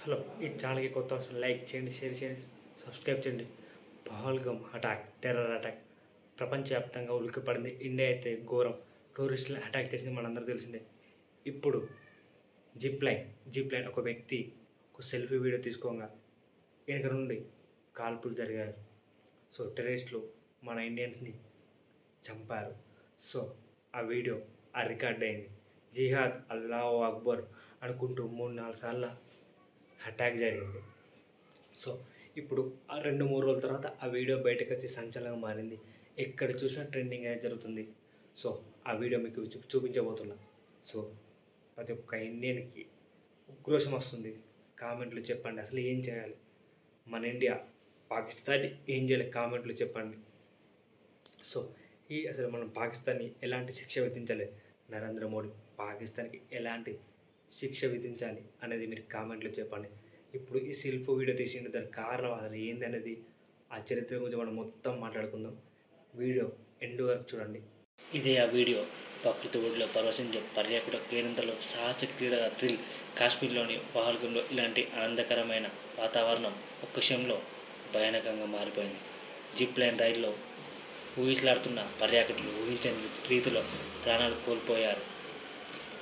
Hello! ఈ ఛానల్‌కి కొత్త వస్తున్న లైక్ చేయండి, షేర్ చేయండి, సబ్స్క్రైబ్ చేయండి. పహల్గామ్ అటాక్, టెర్రర్ అటాక్ ప్రపంచవ్యాప్తంగా ఉలిక్కిపడింది. ఇండియా అయితే ఘోరం. టూరిస్టులను అటాక్ చేసింది మనందరికీ తెలిసిందే. ఇప్పుడు జిప్ లైన్ ఒక వ్యక్తి ఒక సెల్ఫీ వీడియో తీసుకోగా వెనక నుండి కాల్పులు జరిగాయి. సో టెర్రరిస్టులు మన ఇండియన్స్‌ని చంపారు. సో ఆ వీడియో రికార్డ్ అయింది. జిహాద్ అల్లాహు అక్బర్ అనుకుంటూ 3, 4 సార్ల అటాక్ జరిగింది. సో ఇప్పుడు ఆ 2, 3 రోజుల తర్వాత ఆ వీడియో బయటకొచ్చి సంచలనంగా మారింది. ఎక్కడ చూసినా ట్రెండింగ్ అనేది జరుగుతుంది. సో ఆ వీడియో మీకు చూపించబోతున్నా. సో ప్రతి ఒక్క ఇండియన్‌కి ఉక్రోషం వస్తుంది. కామెంట్లు చెప్పండి. అసలు ఏం చేయాలి? మన ఇండియా పాకిస్తాన్ ఏం చేయాలి? కామెంట్లు చెప్పండి. సో అసలు మనం పాకిస్తాన్‌ని ఎలాంటి శిక్ష విధించాలి? నరేంద్ర మోడీ పాకిస్తాన్‌కి ఎలాంటి శిక్ష విధించాలి అనేది మీరు కామెంట్లో చెప్పండి. ఇప్పుడు ఈ సెల్ఫీ వీడియో తీసిండు, దానికి కారణం అసలు ఏందనేది ఆ చరిత్ర గురించి మనం మొత్తం మాట్లాడుకుందాం. వీడియో ఎండ్ వరకు చూడండి. ఇదే ఆ వీడియో. ప్రకృతి ఒడిలో పరవశించే పర్యాటకుల కేరింతలు, సాహస క్రీడల థ్రిల్. కాశ్మీర్లోని పహల్గామ్లో ఇలాంటి ఆనందకరమైన వాతావరణం ఒక్క క్షణంలో భయానకంగా మారిపోయింది. జిప్ లైన్ రైల్లో ఊగిసలాడుతున్న పర్యాటకులు ఊహించని రీతిలో ప్రాణాలు కోల్పోయారు.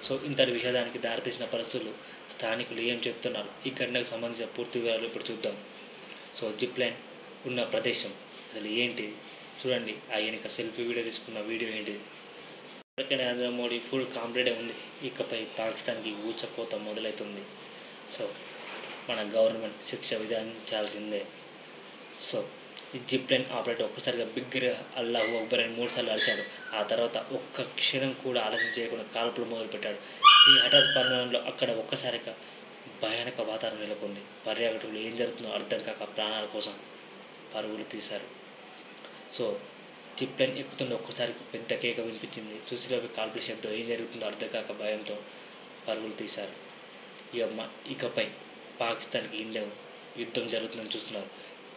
సో ఇంతటి విషాదానికి దారితీసిన పరిస్థితులు, స్థానికులు ఏం చెప్తున్నారు, ఈ ఘటనకు సంబంధించిన పూర్తి వివరాలు ఇప్పుడు చూద్దాం. సో జిప్ లైన్ ఉన్న ప్రదేశం అసలు ఏంటి చూడండి. ఆ వెనుక సెల్ఫీ వీడియో తీసుకున్న వీడియో ఏంటిది? ఇప్పటికే నరేంద్ర మోడీ ఫుల్ కాన్ఫిడెంట్ ఉంది. ఇకపై పాకిస్తాన్కి ఊచకోత మొదలవుతుంది. సో మన గవర్నమెంట్ శిక్ష విధించాల్సిందే. సో ఈ జిప్ లైన్ ఆపరేటర్ ఒక్కసారిగా బిగ్గరగా అల్లాహు అక్బర్ అని 3 సార్లు అరిచాడు. ఆ తర్వాత ఒక్క క్షణం కూడా ఆలస్యం చేయకుండా కాల్పులు మొదలుపెట్టాడు. ఈ హఠాత్ పరిణామంలో అక్కడ ఒక్కసారిగా భయానక వాతావరణం నెలకొంది. పర్యాటకులు ఏం జరుగుతుందో అర్థం కాక ప్రాణాల కోసం పరుగులు తీశారు. సో జిప్ లైన్ ఎక్కుతుంటే ఒక్కసారి పెద్ద కేక వినిపించింది. చూసిలోకి కాల్పుల శబ్దం, ఏం జరుగుతుందో అర్థం కాక భయంతో పరుగులు తీశారు. ఇకపై పాకిస్తాన్కి ఇండియా యుద్ధం జరుగుతుందని చూస్తున్నారు.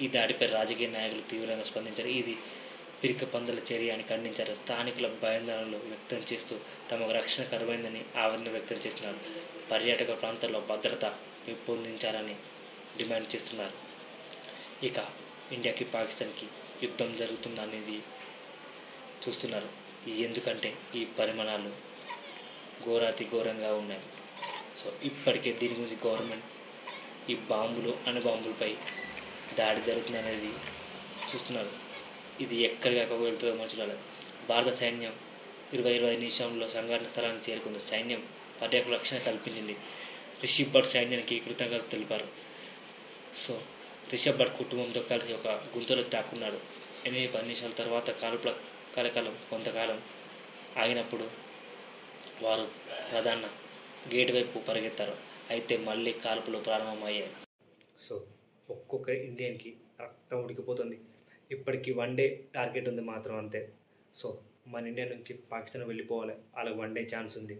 ఈ దాడిపై రాజకీయ నాయకులు తీవ్రంగా స్పందించారు. ఇది పిరిక పందుల చర్య అని ఖండించారు. స్థానికుల భయాందోళనలు వ్యక్తం చేస్తూ తమకు రక్షణ కరువైందని ఆవేదన వ్యక్తం చేస్తున్నారు. పర్యాటక ప్రాంతాల్లో భద్రత పెంపొందించాలని డిమాండ్ చేస్తున్నారు. ఇక ఇండియాకి పాకిస్తాన్కి యుద్ధం జరుగుతుందనేది చూస్తున్నారు. ఎందుకంటే ఈ పరిమాణాలు ఘోరాతి ఘోరంగా ఉన్నాయి. సో ఇప్పటికే దీని గురించి గవర్నమెంట్ ఈ బాంబులు, అణుబాంబులపై దాడి జరుగుతుందనేది చూస్తున్నారు. ఇది ఎక్కడికి వెళ్తుందో మనం చూడాలి. భారత సైన్యం 25 నిమిషంలో సంఘటన స్థలానికి చేరుకుంది. సైన్యం పర్యాటకుల రక్షణ కల్పించింది. రిషబ్ భట్ సైన్యానికి కృతజ్ఞతలు తెలిపారు. సో రిషబ్ భట్ కుటుంబంతో కలిసి ఒక గుంతలో దాక్కున్నాడు. 8-10 నిమిషాల తర్వాత కాల్పుల కలకలం కొంతకాలం ఆగినప్పుడు వారు ప్రధాన గేట్ వైపు పరిగెత్తారు. అయితే మళ్ళీ కాల్పులు ప్రారంభమయ్యాయి. సో ఒక్కొక్క ఇండియన్కి రక్తం ఉడికిపోతుంది. ఇప్పటికీ 1 డే టార్గెట్ ఉంది మాత్రం, అంతే. సో మన ఇండియా నుంచి పాకిస్తాన్ వెళ్ళిపోవాలి. వాళ్ళకి 1 డే ఛాన్స్ ఉంది,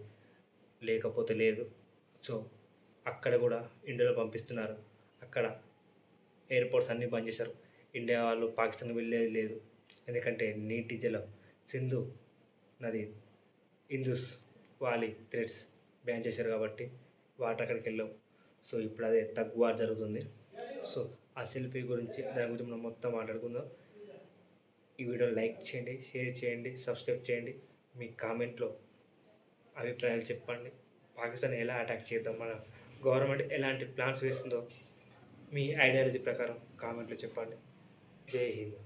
లేకపోతే లేదు. సో అక్కడ కూడా ఇండియాలో పంపిస్తున్నారు. అక్కడ ఎయిర్పోర్ట్స్ అన్నీ బంద్ చేశారు. ఇండియా వాళ్ళు పాకిస్తాన్ వెళ్ళేది లేదు. ఎందుకంటే నీటి జలం, సింధు నది, ఇందుస్ వాలి థ్రెడ్స్ బ్యాన్ చేశారు కాబట్టి వాటర్ అక్కడికి వెళ్ళవు. సో ఇప్పుడు అదే తగ్ వార్ జరుగుతుంది. సో ఆ సెల్ఫీ గురించి, దాని గురించి మనం మొత్తం మాట్లాడుకుందాం. ఈ వీడియోని లైక్ చేయండి, షేర్ చేయండి, సబ్స్క్రైబ్ చేయండి. మీ కామెంట్లో అభిప్రాయాలు చెప్పండి. పాకిస్తాన్ ఎలా అటాక్ చేద్దాం, మన గవర్నమెంట్ ఎలాంటి ప్లాన్స్ వేస్తుందో మీ ఐడియాలజీ ప్రకారం కామెంట్లో చెప్పండి. జై హింద్.